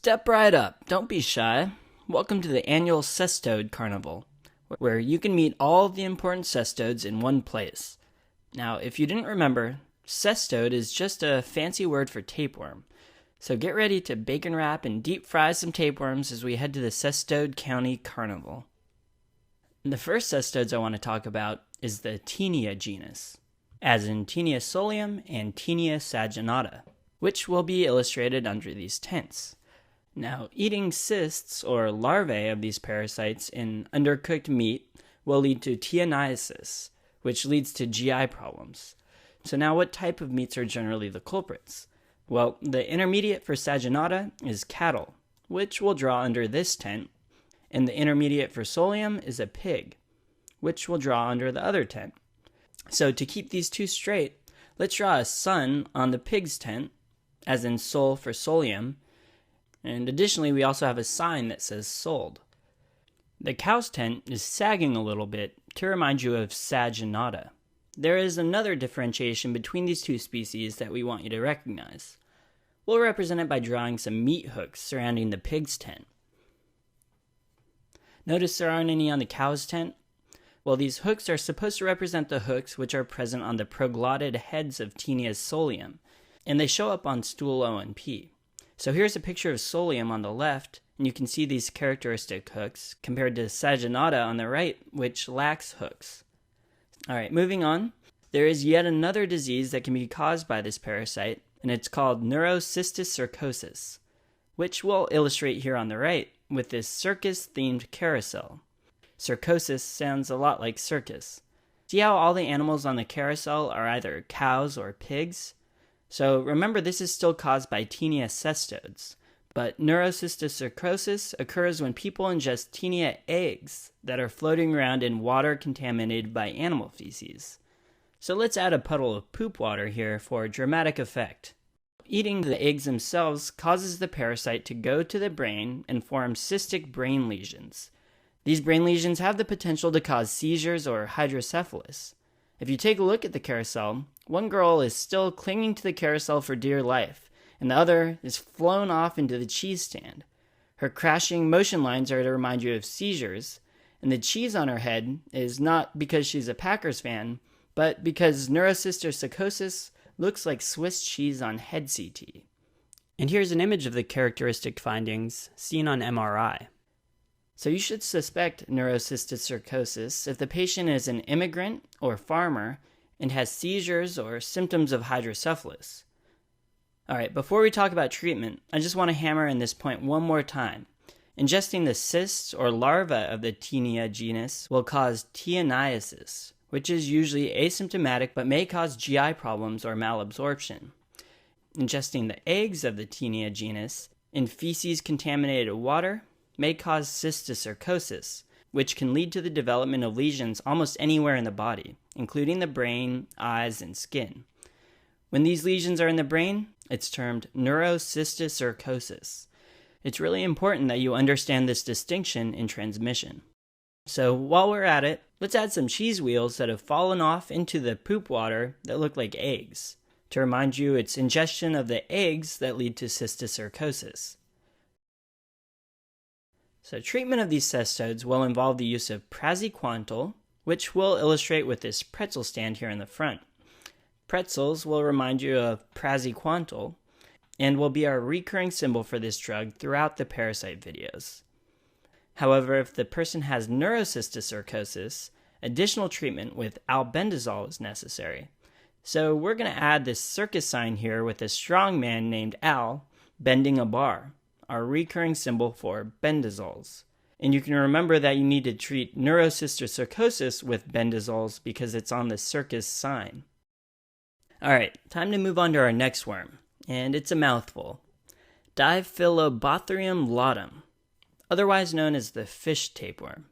Step right up, don't be shy. Welcome to the annual Cestode Carnival, where you can meet all of the important cestodes in one place. Now, if you didn't remember, cestode is just a fancy word for tapeworm. So get ready to bacon wrap and deep fry some tapeworms as we head to the Cestode County Carnival. The first cestodes I want to talk about is the Taenia genus, as in Taenia solium and Taenia saginata, which will be illustrated under these tents. Now, eating cysts or larvae of these parasites in undercooked meat will lead to tianiasis, which leads to GI problems. So now what type of meats are generally the culprits? Well, the intermediate for saginata is cattle, which will draw under this tent, and the intermediate for solium is a pig, which will draw under the other tent. So to keep these two straight, let's draw a sun on the pig's tent, as in sol for solium, and additionally we also have a sign that says sold. The cow's tent is sagging a little bit to remind you of saginata. There is another differentiation between these two species that we want you to recognize. We'll represent it by drawing some meat hooks surrounding the pig's tent. Notice there aren't any on the cow's tent? Well, these hooks are supposed to represent the hooks which are present on the proglotted heads of Taenia solium, and they show up on stool O and P. So here's a picture of solium on the left, and you can see these characteristic hooks compared to saginata on the right, which lacks hooks. Alright, moving on. There is yet another disease that can be caused by this parasite, and it's called neurocysticercosis, which we'll illustrate here on the right with this circus-themed carousel. Cercosis sounds a lot like circus. See how all the animals on the carousel are either cows or pigs? So remember, this is still caused by Taenia cestodes, but neurocysticercosis occurs when people ingest Taenia eggs that are floating around in water contaminated by animal feces. So let's add a puddle of poop water here for dramatic effect. Eating the eggs themselves causes the parasite to go to the brain and form cystic brain lesions. These brain lesions have the potential to cause seizures or hydrocephalus. If you take a look at the carousel, one girl is still clinging to the carousel for dear life, and the other is flown off into the cheese stand. Her crashing motion lines are to remind you of seizures, and the cheese on her head is not because she's a Packers fan, but because neurocysticercosis looks like Swiss cheese on head CT. And here's an image of the characteristic findings seen on MRI. So you should suspect neurocysticercosis if the patient is an immigrant or farmer and has seizures or symptoms of hydrocephalus. Alright, before we talk about treatment, I just want to hammer in this point one more time. Ingesting the cysts or larvae of the Taenia genus will cause tianiasis, which is usually asymptomatic but may cause GI problems or malabsorption. Ingesting the eggs of the Taenia genus in feces-contaminated water may cause cysticercosis, which can lead to the development of lesions almost anywhere in the body, including the brain, eyes, and skin. When these lesions are in the brain, it's termed neurocysticercosis. It's really important that you understand this distinction in transmission. So while we're at it, let's add some cheese wheels that have fallen off into the poop water that look like eggs, to remind you it's ingestion of the eggs that lead to cysticercosis. So treatment of these cestodes will involve the use of praziquantel, which we'll illustrate with this pretzel stand here in the front. Pretzels will remind you of praziquantel and will be our recurring symbol for this drug throughout the parasite videos. However, if the person has neurocysticercosis, additional treatment with albendazole is necessary. So we're going to add this circus sign here with a strong man named Al bending a bar, our recurring symbol for bendazoles. And you can remember that you need to treat neurocysticercosis with bendazoles because it's on the circus sign. Alright, time to move on to our next worm, and it's a mouthful. Diphyllobothrium laudum, otherwise known as the fish tapeworm.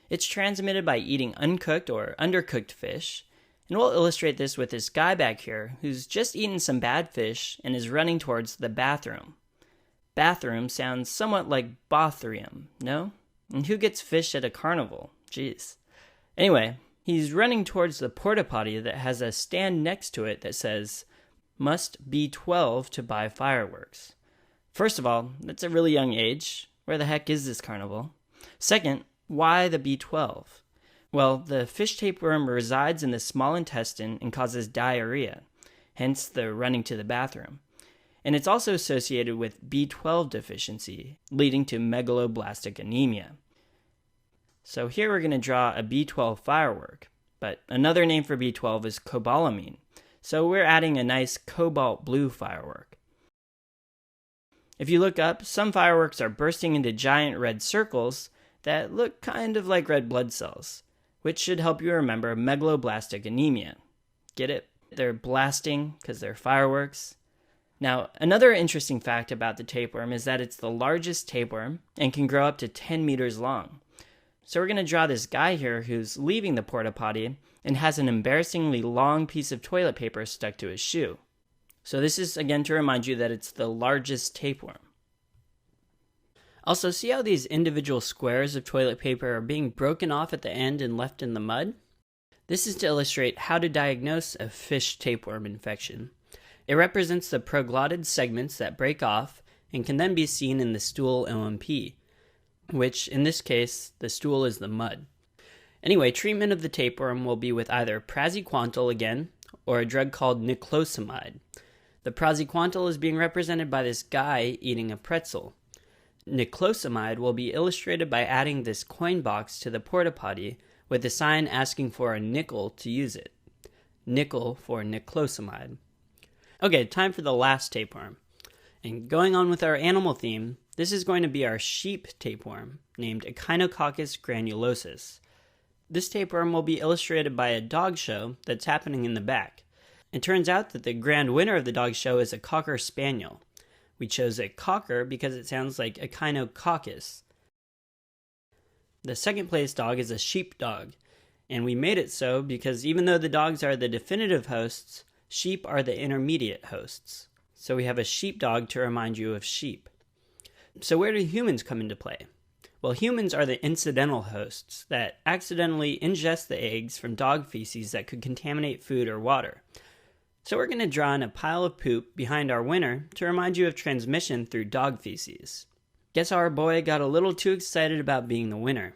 It's transmitted by eating uncooked or undercooked fish, and we'll illustrate this with this guy back here who's just eaten some bad fish and is running towards the bathroom. Bathroom sounds somewhat like bothrium, no? And who gets fish at a carnival? Jeez. Anyway, he's running towards the porta potty that has a stand next to it that says, "Must be 12 to buy fireworks." First of all, that's a really young age. Where the heck is this carnival? Second, why the B12? Well, the fish tapeworm resides in the small intestine and causes diarrhea, hence the running to the bathroom. And it's also associated with B12 deficiency, leading to megaloblastic anemia. So here we're going to draw a B12 firework, but another name for B12 is cobalamin, so we're adding a nice cobalt blue firework. If you look up, some fireworks are bursting into giant red circles that look kind of like red blood cells, which should help you remember megaloblastic anemia. Get it? They're blasting because they're fireworks. Now, another interesting fact about the tapeworm is that it's the largest tapeworm and can grow up to 10 meters long. So we're going to draw this guy here who's leaving the porta potty and has an embarrassingly long piece of toilet paper stuck to his shoe. So this is, again, to remind you that it's the largest tapeworm. Also, see how these individual squares of toilet paper are being broken off at the end and left in the mud? This is to illustrate how to diagnose a fish tapeworm infection. It represents the proglottid segments that break off and can then be seen in the stool OMP, which, in this case, the stool is the mud. Anyway, treatment of the tapeworm will be with either praziquantel again, or a drug called niclosamide. The praziquantel is being represented by this guy eating a pretzel. Niclosamide will be illustrated by adding this coin box to the porta potty with a sign asking for a nickel to use it. Nickel for niclosamide. Okay, time for the last tapeworm. And going on with our animal theme, this is going to be our sheep tapeworm, named Echinococcus granulosus. This tapeworm will be illustrated by a dog show that's happening in the back. It turns out that the grand winner of the dog show is a Cocker Spaniel. We chose a cocker because it sounds like Echinococcus. The second place dog is a sheep dog, and we made it so because even though the dogs are the definitive hosts, sheep are the intermediate hosts. So we have a sheepdog to remind you of sheep. So where do humans come into play? Well, humans are the incidental hosts that accidentally ingest the eggs from dog feces that could contaminate food or water. So we're going to draw in a pile of poop behind our winner to remind you of transmission through dog feces. Guess our boy got a little too excited about being the winner.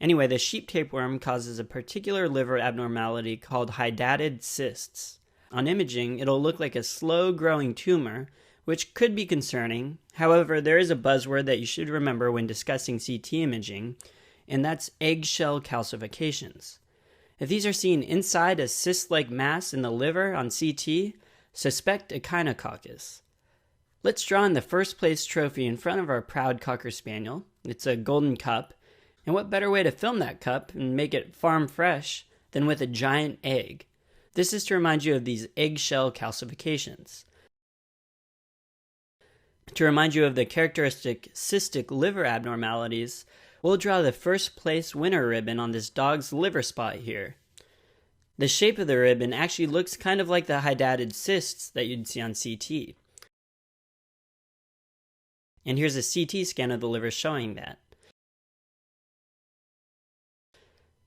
Anyway, the sheep tapeworm causes a particular liver abnormality called hydatid cysts. On imaging, it'll look like a slow-growing tumor, which could be concerning. However, there is a buzzword that you should remember when discussing CT imaging, and that's eggshell calcifications. If these are seen inside a cyst-like mass in the liver on CT, suspect Echinococcus. Let's draw in the first place trophy in front of our proud Cocker Spaniel. It's a golden cup, and what better way to film that cup and make it farm fresh than with a giant egg? This is to remind you of these eggshell calcifications. To remind you of the characteristic cystic liver abnormalities, we'll draw the first place winner ribbon on this dog's liver spot here. The shape of the ribbon actually looks kind of like the hydatid cysts that you'd see on CT. And here's a CT scan of the liver showing that.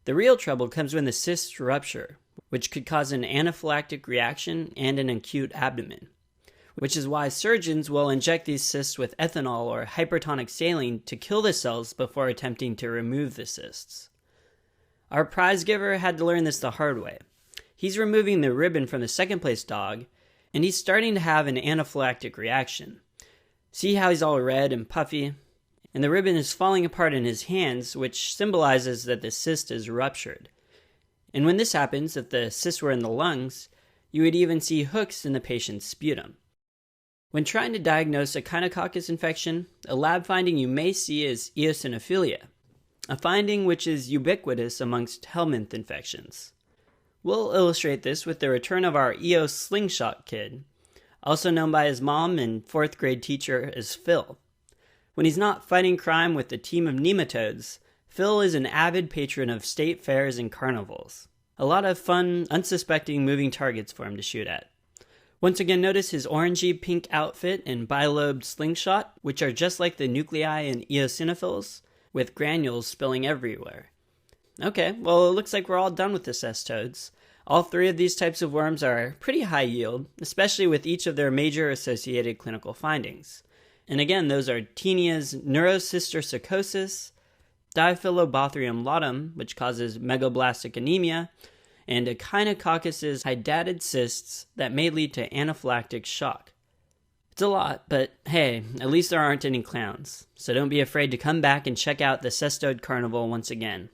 The real trouble comes when the cysts rupture, which could cause an anaphylactic reaction and an acute abdomen, which is why surgeons will inject these cysts with ethanol or hypertonic saline to kill the cells before attempting to remove the cysts. Our prize giver had to learn this the hard way. He's removing the ribbon from the second place dog, and he's starting to have an anaphylactic reaction. See how he's all red and puffy? And the ribbon is falling apart in his hands, which symbolizes that the cyst is ruptured. And when this happens, if the cysts were in the lungs, you would even see hooks in the patient's sputum. When trying to diagnose a Echinococcus infection, a lab finding you may see is eosinophilia, a finding which is ubiquitous amongst helminth infections. We'll illustrate this with the return of our EO slingshot kid, also known by his mom and 4th grade teacher as Phil. When he's not fighting crime with a team of nematodes, Phil is an avid patron of state fairs and carnivals. A lot of fun, unsuspecting moving targets for him to shoot at. Once again, notice his orangey pink outfit and bilobed slingshot, which are just like the nuclei in eosinophils, with granules spilling everywhere. Okay, well, it looks like we're all done with the cestodes. All 3 of these types of worms are pretty high yield, especially with each of their major associated clinical findings. And again, those are Taenia's neurocysticercosis, Diphyllobothrium laudum, which causes megablastic anemia, and Echinococcus's hydatid cysts that may lead to anaphylactic shock. It's a lot, but hey, at least there aren't any clowns, so don't be afraid to come back and check out the Cestode Carnival once again.